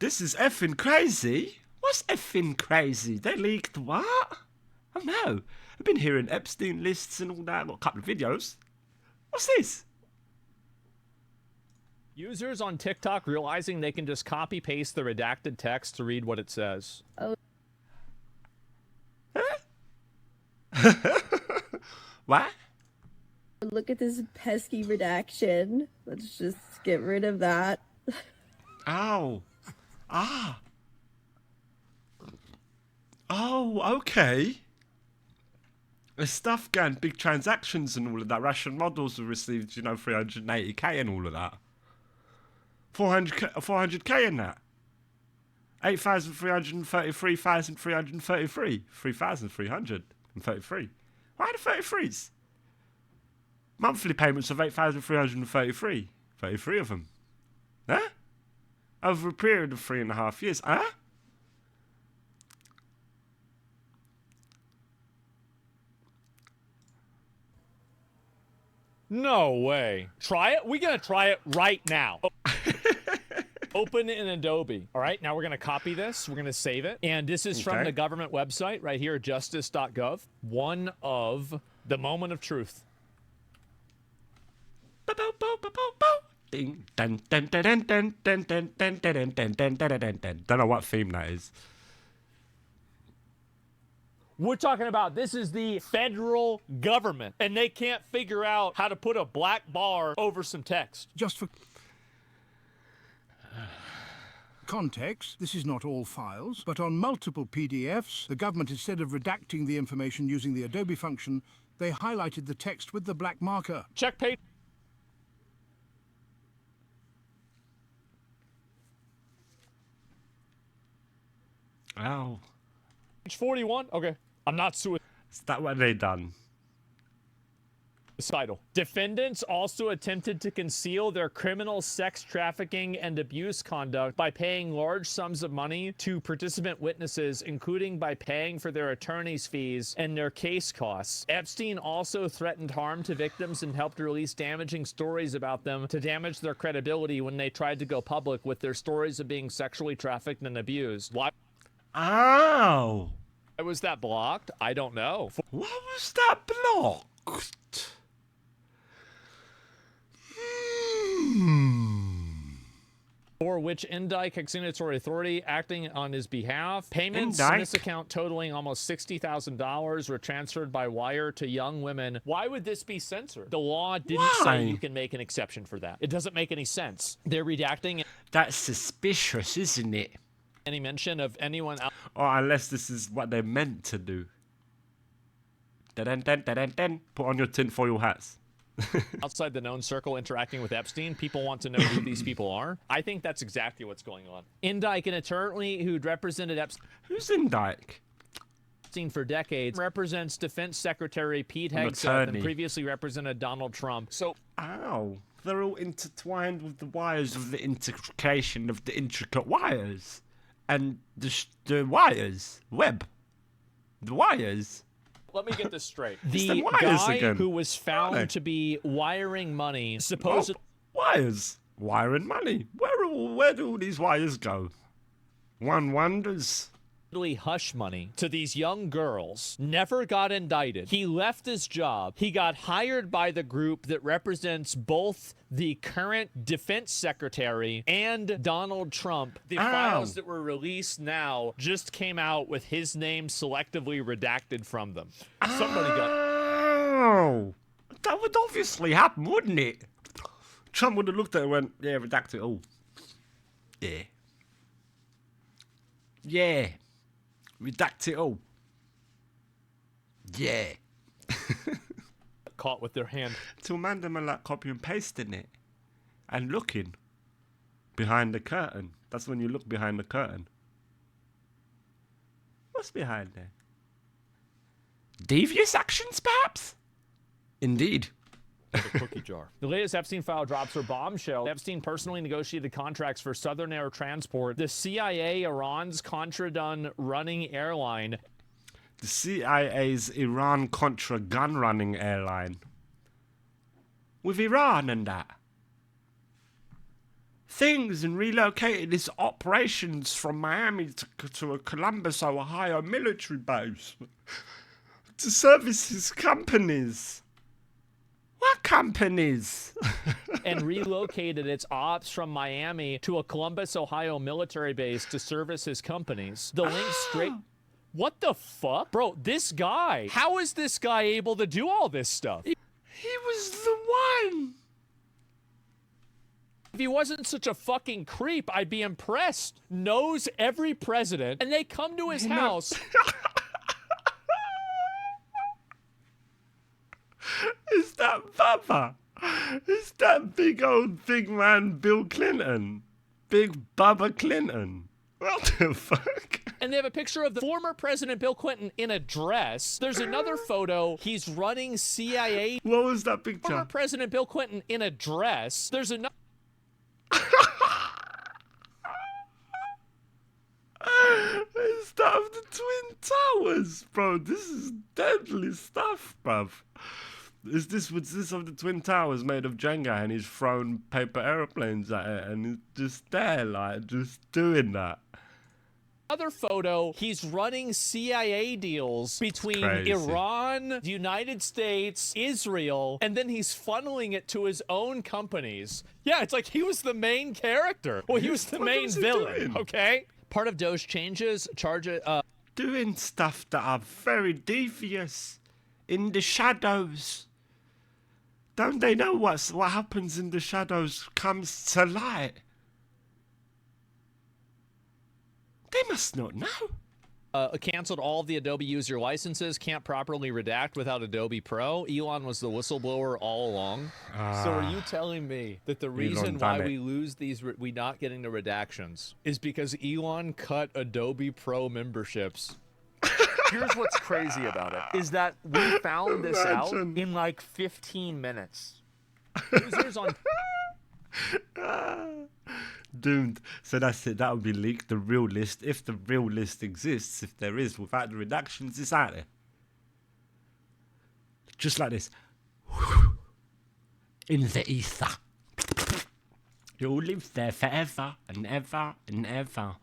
This is effing crazy. What's effing crazy? They leaked what? Oh no. I've been hearing Epstein lists and all that. I've got a couple of videos. What's this? Users on TikTok realizing they can just copy paste the redacted text to read what it says. Oh. What? Look at this pesky redaction. Let's just get rid of that. Ow. Ah. Oh, okay. The stuff going, big transactions and all of that. Russian models have received, 380k and all of that. 400k in that. 8,333, 3,333. 3,333. Why the 33s? Monthly payments of 8,333. 33 of them. Huh? Over a period of 3.5 years. Huh? No way. Try it? We're going to try it right now. Open in Adobe. All right, now we're going to copy this. We're going to save it. And this is from the government website right here, justice.gov. One of the moment of truth. Ding, dun, dun, dun, dun, dun, dun, dun, dun, dun, dun, dun, dun, dun, dun. Don't know what theme that is. We're talking about this is the federal government, and they can't figure out how to put a black bar over some text. Just for context, this is not all files, but on multiple PDFs, the government, instead of redacting the information using the Adobe function, they highlighted the text with the black marker. Check page. Ow. Page 41. Okay. I'm not suicidal. Is that what they done? Defendants also attempted to conceal their criminal sex trafficking and abuse conduct by paying large sums of money to participant witnesses, including by paying for their attorney's fees and their case costs. Epstein also threatened harm to victims and helped release damaging stories about them to damage their credibility when they tried to go public with their stories of being sexually trafficked and abused. Why was that blocked? I don't know. Why was that blocked? For which Indike Executory Authority acting on his behalf. Payments in this account totaling almost $60,000 were transferred by wire to young women. Why would this be censored? The law didn't say you can make an exception for that. It doesn't make any sense. They're redacting. That's suspicious, isn't it? Any mention of anyone else. Or unless this is what they're meant to do. Put on your tinfoil hats. Outside the known circle interacting with Epstein, people want to know who these people are. I think that's exactly what's going on. Indike, an attorney who'd represented Epstein. Who's Indike? For decades, represents Defense Secretary Pete Hegseth and previously represented Donald Trump. So, ow, they're all intertwined with the wires of the intrication of the intricate wires. And the wires, web, the wires. Let me get this straight. The guy who was found to be wiring money, supposedly... wires. Wiring money. Where do all these wires go? One wonders. Hush money to these young girls, never got indicted. He left his job. He got hired by the group that represents both the current defense secretary and Donald Trump. The files that were released now just came out with his name selectively redacted from them. Somebody got... That would obviously happen, wouldn't it? Trump would have looked at it and went, yeah, redact it all. Yeah. Yeah. Redact it all. Yeah. Caught with their hand. To man them are like copy and pasting it. And looking. Behind the curtain. That's when you look behind the curtain. What's behind there? Devious actions, perhaps? Indeed. The cookie jar. The latest Epstein file drops her bombshell. Epstein personally negotiated contracts for Southern Air Transport, the CIA, Iran's Contra-Gun running airline. The CIA's Iran-Contra gun-running airline. With Iran and that. things and relocated its operations from Miami to a Columbus, Ohio military base to service his companies. What companies? And relocated its ops from Miami to a Columbus, Ohio military base to service his companies. The link straight. What the fuck? Bro, this guy. How is this guy able to do all this stuff? He was the one. If he wasn't such a fucking creep, I'd be impressed. Knows every president, and they come to his house. Is that Bubba? Is that big old big man Bill Clinton? Big Bubba Clinton? What the fuck? And they have a picture of the former President Bill Clinton in a dress. There's another photo. He's running CIA. What was that Former picture? President Bill Clinton in a dress. There's another. It's that of the Twin Towers, bro. This is deadly stuff, bruv. Was this of the Twin Towers made of Jenga and he's thrown paper aeroplanes at it and he's just there, like, just doing that? Other photo, he's running CIA deals between crazy. Iran, the United States, Israel, and then he's funneling it to his own companies. Yeah, it's like he was the main character. Well, he was the What main was he villain, doing? okay? Part of Doge changes, Doing stuff that are very devious in the shadows. Don't they know what happens in the shadows comes to light? They must not know. canceled all of the Adobe user licenses, can't properly redact without Adobe Pro. Elon was the whistleblower all along. So are you telling me that the reason why we lose these, we not getting the redactions, is because Elon cut Adobe Pro memberships? Here's what's crazy about it, is that we found this out in like 15 minutes. Users on... Doomed. So that's it. That would be leaked. The real list, if the real list exists, if there is, without the redactions, it's out there. Just like this. In the ether. It will live there forever and ever and ever.